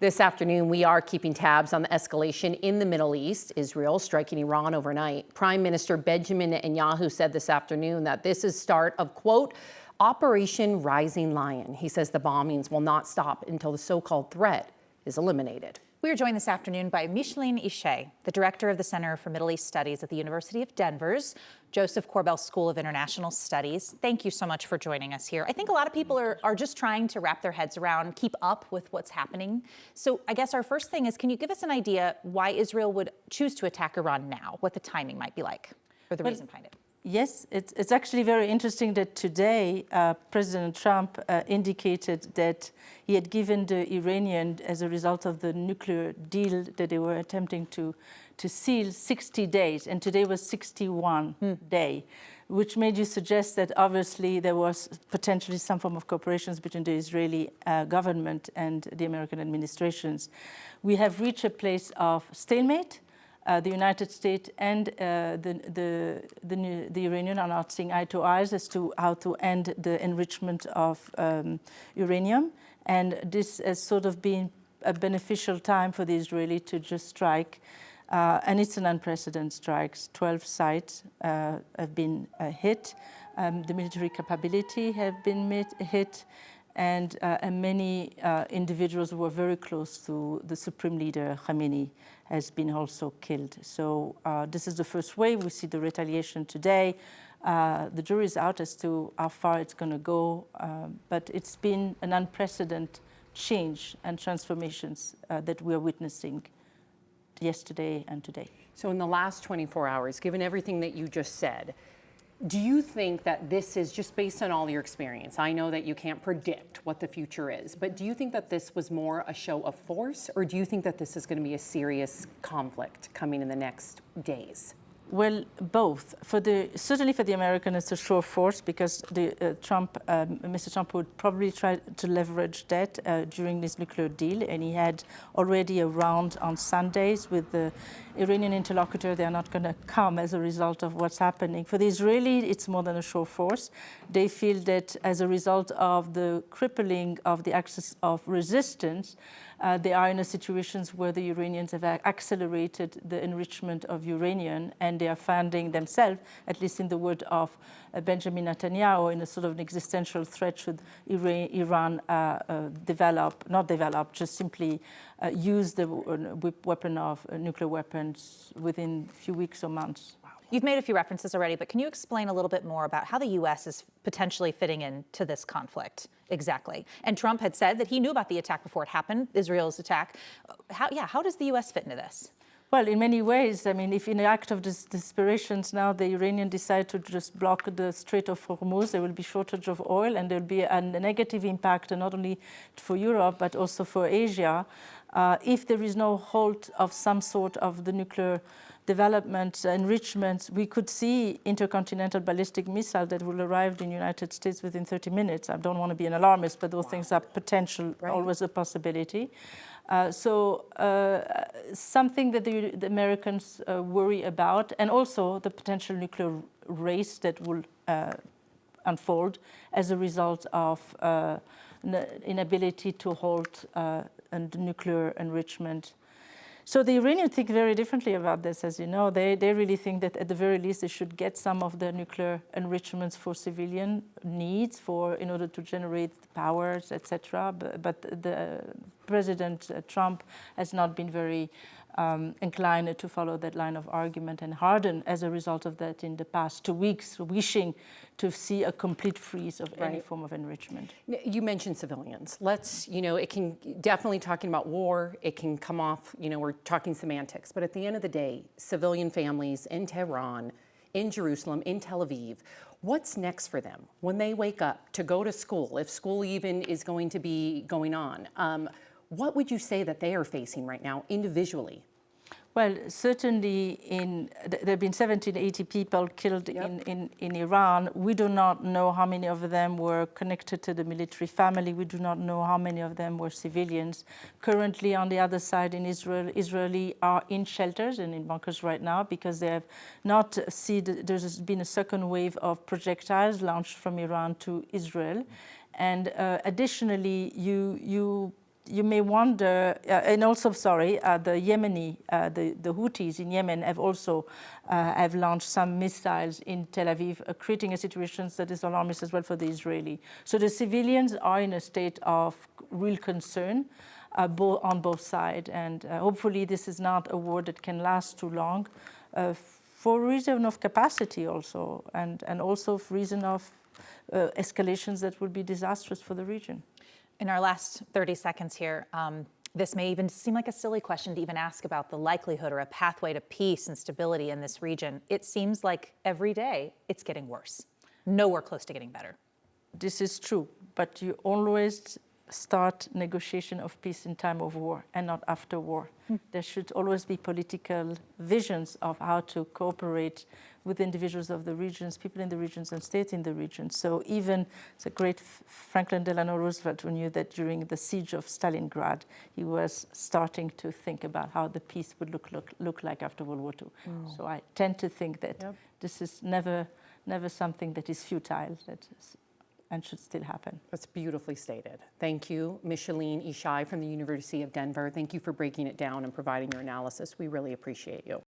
This afternoon, we are keeping tabs on the escalation in the Middle East, Israel striking Iran overnight. Prime Minister Benjamin Netanyahu said this afternoon that this is start of, quote, Operation Rising Lion. He says the bombings will not stop until the so-called threat is eliminated. We are joined this afternoon by Micheline Ishay, the director of the Center for Middle East Studies at the University of Denver's Joseph Corbell School of International Studies. Thank you so much for joining us here. I think a lot of people are just trying to wrap their heads around, keep up with what's happening. So I guess our first thing is, can you give us an idea why Israel would choose to attack Iran now, what the timing might be like, or the reason behind it? Yes, it's actually very interesting that today President Trump indicated that he had given the Iranian, as a result of the nuclear deal that they were attempting to seal, 60 days, and today was 61 day, which made you suggest that obviously there was potentially some form of cooperation between the Israeli government and the American administrations. We have reached a place of stalemate. The United States and the Iranian are not seeing eye to eye as to how to end the enrichment of uranium. And this has sort of been a beneficial time for the Israeli to just strike. And it's an unprecedented strike. 12 sites have been hit. The military capability have been hit. And many individuals who were very close to the Supreme Leader, Khamenei, has been also killed. So this is the first wave. We see the retaliation today. The jury is out as to how far it's going to go, but it's been an unprecedented change and transformations that we are witnessing yesterday and today. So in the last 24 hours, given everything that you just said, do you think that this is just based on all your experience? I know that you can't predict what the future is, but do you think that this was more a show of force, or do you think that this is going to be a serious conflict coming in the next days? Well, both. Certainly for the Americans, it's a show of force because Mr. Trump would probably try to leverage that during this nuclear deal, and he had already a round on Sundays with the Iranian interlocutor. They are not going to come as a result of what's happening. For the Israeli, it's more than a show of force. They feel that as a result of the crippling of the axis of resistance, they are in a situation where the Iranians have accelerated the enrichment of uranium, and they are finding themselves, at least in the word of Benjamin Netanyahu, in a sort of an existential threat should Iran just simply use the weapon of nuclear weapons within a few weeks or months. You've made a few references already, but can you explain a little bit more about how the U.S. is potentially fitting into this conflict exactly? And Trump had said that he knew about the attack before it happened, Israel's attack. How does the U.S. fit into this? Well, in many ways. I mean, if in an act of desperation now the Iranians decide to just block the Strait of Hormuz, there will be shortage of oil, and there will be a negative impact not only for Europe but also for Asia. If there is no halt of some sort of the nuclear development, enrichment, we could see intercontinental ballistic missile that will arrive in the United States within 30 minutes. I don't want to be an alarmist, but those things are potential, always a possibility. Something that the Americans worry about, and also the potential nuclear race that will unfold as a result of inability to halt and nuclear enrichment. So the Iranians think very differently about this, as you know. They really think that at the very least they should get some of the nuclear enrichments for civilian needs, in order to generate powers, etc. But the President Trump has not been very inclined to follow that line of argument, and hardened as a result of that in the past 2 weeks, wishing to see a complete freeze of any form of enrichment. You mentioned civilians. It can definitely, talking about war, it can come off, we're talking semantics, but at the end of the day, civilian families in Tehran, in Jerusalem, in Tel Aviv, what's next for them when they wake up to go to school, if school even is going to be going on? What would you say that they are facing right now individually? Well, certainly there have been 70 to 80 people killed in Iran. We do not know how many of them were connected to the military family. We do not know how many of them were civilians. Currently, on the other side in Israel, Israelis are in shelters and in bunkers right now because they have not seen, there's been a second wave of projectiles launched from Iran to Israel. And additionally, you you may wonder, and also, sorry, the Yemeni, the Houthis in Yemen have also have launched some missiles in Tel Aviv, creating a situation that is alarmist as well for the Israeli. So the civilians are in a state of real concern on both sides, and hopefully this is not a war that can last too long, for reason of capacity also, and also for reason of escalations that would be disastrous for the region. In our last 30 seconds here, this may even seem like a silly question to even ask about the likelihood or a pathway to peace and stability in this region. It seems like every day it's getting worse, nowhere close to getting better. This is true, but you always start negotiation of peace in time of war and not after war. There should always be political visions of how to cooperate with individuals of the regions, people in the regions and states in the regions. So even the great Franklin Delano Roosevelt, who knew that during the siege of Stalingrad, he was starting to think about how the peace would look like after World War II. So I tend to think that this is never something that is futile, and should still happen. That's beautifully stated. Thank you, Micheline Ishay from the University of Denver. Thank you for breaking it down and providing your analysis. We really appreciate you.